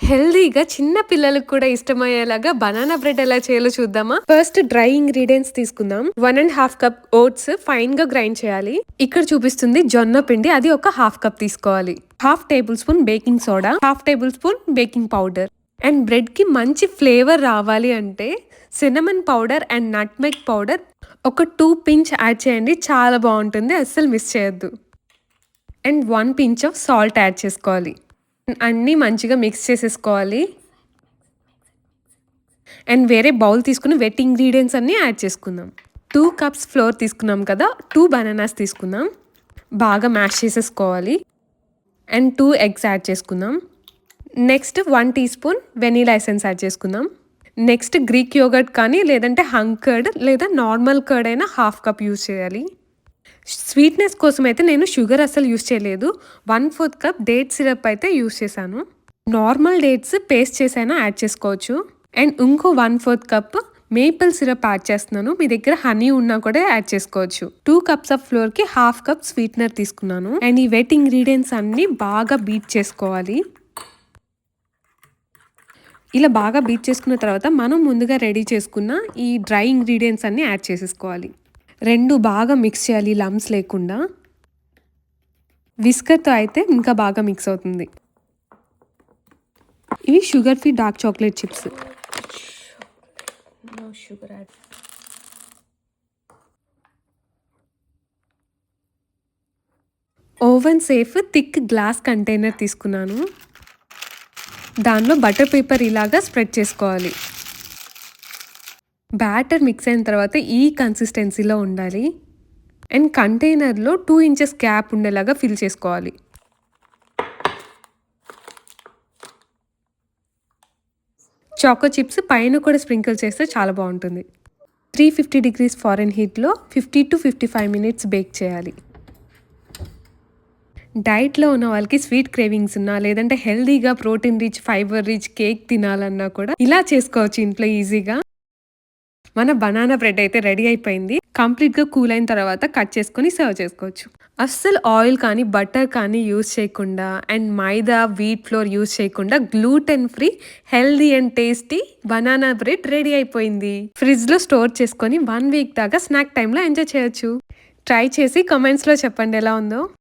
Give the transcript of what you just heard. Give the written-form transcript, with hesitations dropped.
హెల్దీగా చిన్న పిల్లలకు కూడా ఇష్టమయ్యేలాగా బనానా బ్రెడ్ ఎలా చేయాలో చూద్దామా. ఫస్ట్ డ్రై ఇంగ్రీడియంట్స్ తీసుకుందాం. 1.5 కప్ ఓట్స్ ఫైన్ గా గ్రైండ్ చేయాలి. ఇక్కడ చూపిస్తుంది జొన్న పిండి, అది ఒక హాఫ్ కప్ తీసుకోవాలి. Half table spoon baking soda, half table spoon baking powder. And bread కి మంచి ఫ్లేవర్ రావాలి అంటే cinnamon powder and nutmeg powder ఒక 2 పించ్ యాడ్ చేయండి, చాలా బాగుంటుంది, అస్సలు మిస్ చేయొద్దు. And 1 pinch of salt add చేసుకోవాలి. అన్నీ మంచిగా మిక్స్ చేసేసుకోవాలి. అండ్ వేరే బౌల్ తీసుకుని వెట్ ఇంగ్రీడియంట్స్ అన్నీ యాడ్ చేసుకుందాం. 2 కప్స్ ఫ్లోర్ తీసుకున్నాం కదా, 2 బనానాస్ తీసుకుందాం, బాగా మ్యాష్ చేసేసుకోవాలి. అండ్ 2 ఎగ్స్ యాడ్ చేసుకుందాం. Next 1 teaspoon vanilla essence add చేసుకుందాం. నెక్స్ట్ గ్రీక్ యోగర్ట్ కానీ లేదంటే హంగ్ కర్డ్ లేదా నార్మల్ కర్డ్ అయినా హాఫ్ కప్ యూజ్ చేయాలి. స్వీట్నెస్ కోసం అయితే నేను షుగర్ అసలు యూస్ చేయలేదు. 1/4 కప్ డేట్ సిరప్ అయితే యూస్ చేశాను. నార్మల్ డేట్స్ పేస్ట్ చేసైనా యాడ్ చేసుకోవచ్చు. అండ్ ఇంకో 1/4 కప్ మేపుల్ సిరప్ యాడ్ చేస్తున్నాను. మీ దగ్గర హనీ ఉన్నా కూడా యాడ్ చేసుకోవచ్చు. 2 కప్స్ ఆఫ్ ఫ్లోర్ కి హాఫ్ కప్ స్వీట్నర్ తీసుకున్నాను. అండ్ ఈ వెట్ ఇంగ్రీడియంట్స్ అన్ని బాగా బీట్ చేసుకోవాలి. ఇలా బాగా బీట్ చేసుకున్న తర్వాత మనం ముందుగా రెడీ చేసుకున్న ఈ డ్రై ఇంగ్రీడియంట్స్ అన్ని యాడ్ చేసేసుకోవాలి. రెండు బాగా మిక్స్ చేయాలి, లమ్స్ లేకుండా. విస్కర్తో అయితే ఇంకా బాగా మిక్స్ అవుతుంది. ఇవి sugar free dark chocolate chips. Oven safe thick glass container తీసుకున్నాను. దానిలో బటర్ పేపర్ ఇలాగా స్ప్రెడ్ చేసుకోవాలి. బ్యాటర్ మిక్స్ అయిన తర్వాత ఈ కన్సిస్టెన్సీలో ఉండాలి. అండ్ కంటైనర్లో 2 ఇంచెస్ గ్యాప్ ఉండేలాగా ఫిల్ చేసుకోవాలి. చాకో చిప్స్ పైన కూడా స్ప్రింకిల్ చేస్తే చాలా బాగుంటుంది. 350 డిగ్రీస్ ఫారెన్హీట్లో 50 to 55 మినిట్స్ బేక్ చేయాలి. డైట్లో ఉన్న వాళ్ళకి స్వీట్ క్రేవింగ్స్ ఉన్నా లేదంటే హెల్దీగా protein rich fibre rich cake తినాలన్నా కూడా ఇలా చేసుకోవచ్చు ఇంట్లో ఈజీగా. మన బనానా బ్రెడ్ అయితే రెడీ అయిపోయింది. కంప్లీట్గా కూల్ అయిన తర్వాత కట్ చేసుకొని సర్వ్ చేసుకోవచ్చు. అస్సలు ఆయిల్ కానీ బటర్ కానీ యూజ్ చేయకుండా and maida wheat flour use చేయకుండా gluten free healthy and tasty banana bread ready అయిపోయింది. ఫ్రిడ్జ్లో స్టోర్ చేసుకొని 1 వీక్ దాకా స్నాక్ టైంలో ఎంజాయ్ చేయొచ్చు. ట్రై చేసి కామెంట్స్లో చెప్పండి ఎలా ఉందో.